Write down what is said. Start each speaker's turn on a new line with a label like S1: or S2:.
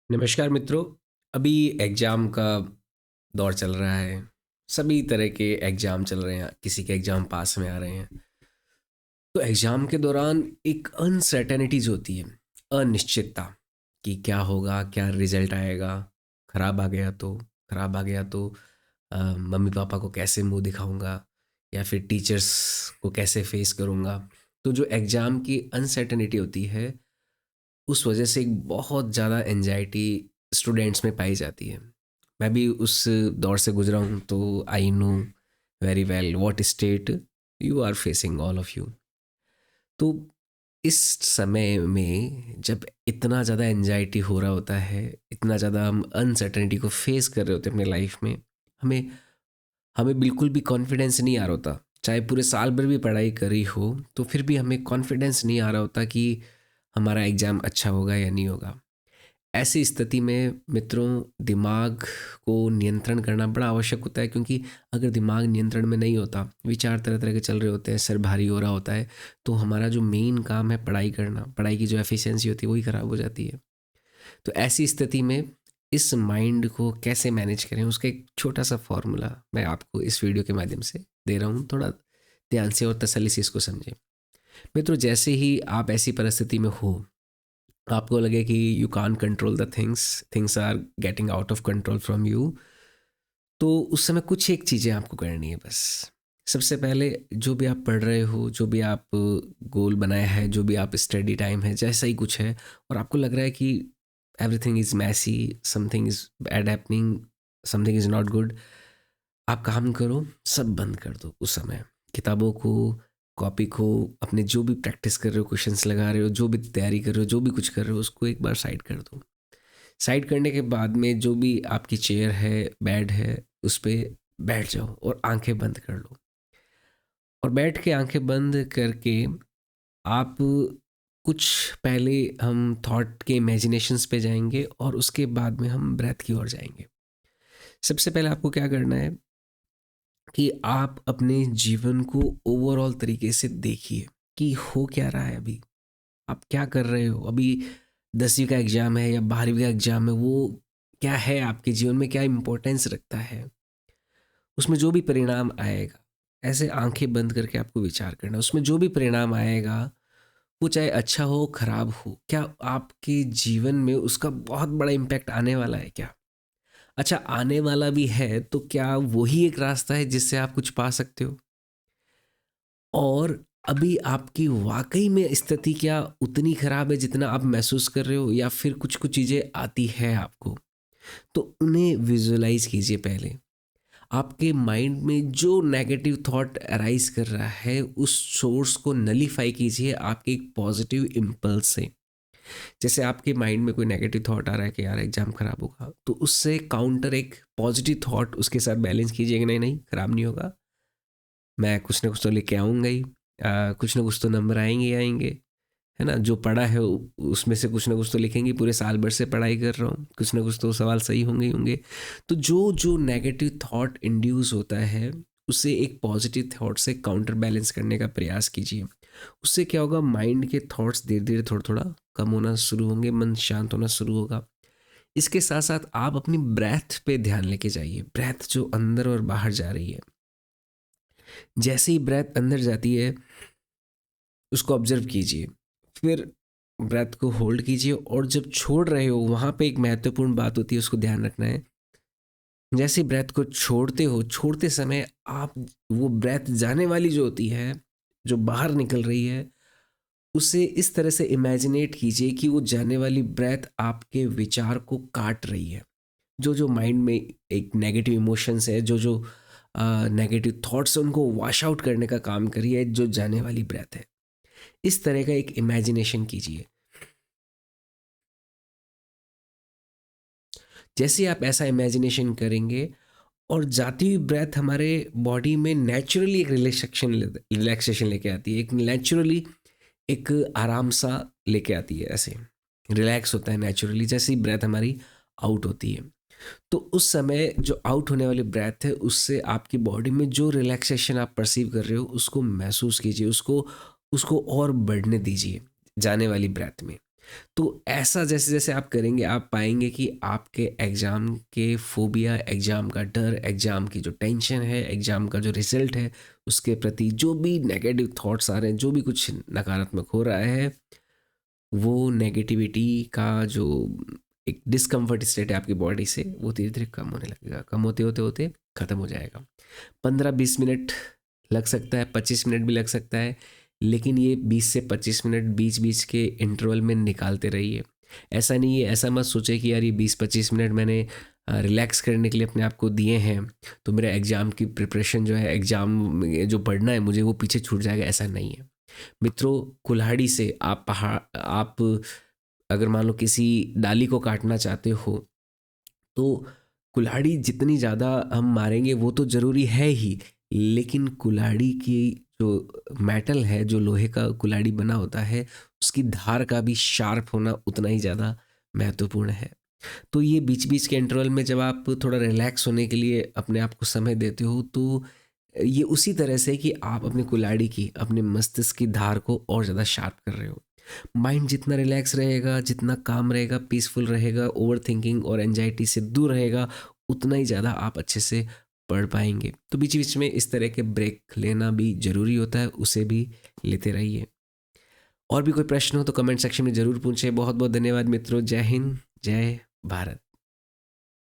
S1: नमस्कार मित्रों। अभी एग्ज़ाम का दौर चल रहा है। सभी तरह के एग्ज़ाम चल रहे हैं, किसी के एग्ज़ाम पास में आ रहे हैं। तो एग्ज़ाम के दौरान एक अनसर्टेनिटीज़ होती है, अनिश्चितता कि क्या होगा, क्या रिज़ल्ट आएगा, ख़राब आ गया तो ख़राब आ गया तो मम्मी पापा को कैसे मुंह दिखाऊंगा या फिर टीचर्स को कैसे फेस करूंगा। तो जो एग्ज़ाम की अनसर्टेनिटी होती है, उस वजह से एक बहुत ज़्यादा एंजाइटी स्टूडेंट्स में पाई जाती है। मैं भी उस दौर से गुजरा हूँ, तो I know very well what state you are facing, all of you. तो इस समय में जब इतना ज़्यादा एंजाइटी हो रहा होता है, इतना ज़्यादा हम अनसर्टेनिटी को फेस कर रहे होते हैं अपने लाइफ में, हमें हमें बिल्कुल भी कॉन्फिडेंस नहीं आ रहा होता। चाहे पूरे साल भर भी पढ़ाई करी हो, तो फिर भी हमें कॉन्फिडेंस नहीं आ रहा होता कि हमारा एग्ज़ाम अच्छा होगा या नहीं होगा। ऐसी स्थिति में मित्रों, दिमाग को नियंत्रण करना बड़ा आवश्यक होता है, क्योंकि अगर दिमाग नियंत्रण में नहीं होता, विचार तरह तरह के चल रहे होते हैं, सर भारी हो रहा होता है, तो हमारा जो मेन काम है पढ़ाई करना, पढ़ाई की जो एफिशिएंसी होती है वही ख़राब हो जाती है। तो ऐसी स्थिति में इस माइंड को कैसे मैनेज करें, उसका एक छोटा सा फॉर्मूला मैं आपको इस वीडियो के माध्यम से दे रहा हूँ। थोड़ा ध्यान से और तसल्ली से इसको समझें। मित्रों, जैसे ही आप ऐसी परिस्थिति में हो, आपको लगे कि you can control the things, things are getting out of control from you, तो उस समय कुछ एक चीज़ें आपको करनी है बस। सबसे पहले, जो भी आप पढ़ रहे हो, जो भी आप गोल बनाया है, जो भी आप स्टडी टाइम है, जैसा ही कुछ है, और आपको लग रहा है कि everything is messy, something is bad happening, something is not good, आप काम करो, सब बंद कर दो उस समय। किताबों को, कॉपी को, अपने जो भी प्रैक्टिस कर रहे हो, क्वेश्चंस लगा रहे हो, जो भी तैयारी कर रहे हो, जो भी कुछ कर रहे हो, उसको एक बार साइड कर दो। साइड करने के बाद में जो भी आपकी चेयर है, बेड है, उस पे बैठ जाओ और आंखें बंद कर लो। और बैठ के आंखें बंद करके आप कुछ पहले हम थॉट के इमेजिनेशंस पे जाएंगे और उसके बाद में हम ब्रेथ की ओर जाएंगे। सबसे पहले आपको क्या करना है कि आप अपने जीवन को ओवरऑल तरीके से देखिए कि हो क्या रहा है अभी, आप क्या कर रहे हो अभी। 10वीं का एग्ज़ाम है या 12वीं का एग्ज़ाम है, वो क्या है आपके जीवन में, क्या इम्पोर्टेंस रखता है, उसमें जो भी परिणाम आएगा, ऐसे आंखें बंद करके आपको विचार करना है। उसमें जो भी परिणाम आएगा, वो चाहे अच्छा हो खराब हो, क्या आपके जीवन में उसका बहुत बड़ा इम्पैक्ट आने वाला है क्या? अच्छा, आने वाला भी है तो क्या वही एक रास्ता है जिससे आप कुछ पा सकते हो? और अभी आपकी वाकई में स्थिति क्या उतनी खराब है जितना आप महसूस कर रहे हो, या फिर कुछ कुछ चीज़ें आती है आपको? तो उन्हें विजुअलाइज कीजिए पहले। आपके माइंड में जो नेगेटिव थॉट अराइज कर रहा है, उस सोर्स को नलीफाई कीजिए आपके एक पॉजिटिव इम्पल्स से। जैसे आपके माइंड में कोई नेगेटिव थॉट आ रहा है कि यार एग्जाम खराब होगा, तो उससे काउंटर एक पॉजिटिव थॉट उसके साथ बैलेंस कीजिए कि नहीं नहीं, खराब नहीं होगा, मैं कुछ ना कुछ तो लेके आऊँगा ही, कुछ ना कुछ तो नंबर आएंगे ही आएंगे, है ना। जो पढ़ा है उसमें से कुछ ना कुछ तो लिखेंगे, पूरे साल भर से पढ़ाई कर रहा हूँ, कुछ ना कुछ तो सवाल सही होंगे ही होंगे। तो जो जो नेगेटिव थॉट इंड्यूस होता है, उसे एक पॉजिटिव थॉट से काउंटर बैलेंस करने का प्रयास कीजिए। उससे क्या होगा, माइंड के थॉट्स धीरे धीरे थोड़ा थोड़ा कम होना शुरू होंगे, मन शांत होना शुरू होगा। इसके साथ साथ आप अपनी ब्रेथ पे ध्यान लेके जाइए, ब्रेथ जो अंदर और बाहर जा रही है। जैसे ही ब्रेथ अंदर जाती है, उसको ऑब्जर्व कीजिए। फिर ब्रेथ को होल्ड कीजिए, और जब छोड़ रहे हो वहाँ पे एक महत्वपूर्ण बात होती है, उसको ध्यान रखना है। जैसे ब्रेथ को छोड़ते हो, छोड़ते समय आप वो ब्रेथ जाने वाली जो होती है, जो बाहर निकल रही है, उसे इस तरह से इमेजिनेट कीजिए कि वो जाने वाली ब्रेथ आपके विचार को काट रही है। जो जो माइंड में एक नेगेटिव इमोशंस है, जो जो नेगेटिव थॉट्स है, उनको वॉश आउट करने का काम करिए जो जाने वाली ब्रेथ है। इस तरह का एक इमेजिनेशन कीजिए। जैसे आप ऐसा इमेजिनेशन करेंगे, और जाती हुई ब्रेथ हमारे बॉडी में नेचुरली एक रिलैक्सेशन लेके आती है, एक नेचुरली एक आराम सा लेके आती है, ऐसे रिलैक्स होता है नेचुरली जैसे ही ब्रेथ हमारी आउट होती है। तो उस समय जो आउट होने वाली ब्रेथ है, उससे आपकी बॉडी में जो रिलैक्सेशन आप परसीव कर रहे हो, उसको महसूस कीजिए, उसको उसको और बढ़ने दीजिए जाने वाली ब्रेथ में। तो ऐसा जैसे जैसे आप करेंगे आप पाएंगे कि आपके एग्ज़ाम के फोबिया, एग्ज़ाम का डर, एग्ज़ाम की जो टेंशन है, एग्ज़ाम का जो रिज़ल्ट है उसके प्रति जो भी नेगेटिव थॉट्स आ रहे हैं, जो भी कुछ नकारात्मक हो रहा है, वो नेगेटिविटी का जो एक डिस्कम्फर्ट स्टेट है आपकी बॉडी से, वो धीरे धीरे कम होने लगेगा। कम होते होते होते ख़त्म हो जाएगा। 15-20 मिनट लग सकता है, 25 मिनट भी लग सकता है, लेकिन ये 20 से 25 मिनट बीच बीच के इंटरवल में निकालते रहिए। ऐसा नहीं है, ऐसा मत सोचे कि यार ये 20-25 मिनट मैंने रिलैक्स करने के लिए अपने आप को दिए हैं तो मेरा एग्ज़ाम की प्रिपरेशन जो है, एग्ज़ाम में जो पढ़ना है मुझे वो पीछे छूट जाएगा। ऐसा नहीं है मित्रों। कुल्हाड़ी से आप अगर मान लो किसी डाली को काटना चाहते हो तो कुल्हाड़ी जितनी ज़्यादा हम मारेंगे वो तो ज़रूरी है ही, लेकिन कुल्हाड़ी की जो मेटल है, जो लोहे का कुल्हाड़ी बना होता है, उसकी धार का भी शार्प होना उतना ही ज़्यादा महत्वपूर्ण है। तो ये बीच बीच के इंटरवल में जब आप थोड़ा रिलैक्स होने के लिए अपने आप को समय देते हो तो ये उसी तरह से कि आप अपनी कुल्हाड़ी की, अपने मस्तिष्क की धार को और ज़्यादा शार्प कर रहे हो। माइंड जितना रिलैक्स रहेगा, जितना काम रहेगा, पीसफुल रहेगा, ओवर थिंकिंग और एंजाइटी से दूर रहेगा, उतना ही ज़्यादा आप अच्छे से पढ़ पाएंगे। तो बीच बीच में इस तरह के ब्रेक लेना भी ज़रूरी होता है, उसे भी लेते रहिए। और भी कोई प्रश्न हो तो कमेंट सेक्शन में ज़रूर पूछें। बहुत बहुत धन्यवाद मित्रों। जय हिंद, जय भारत।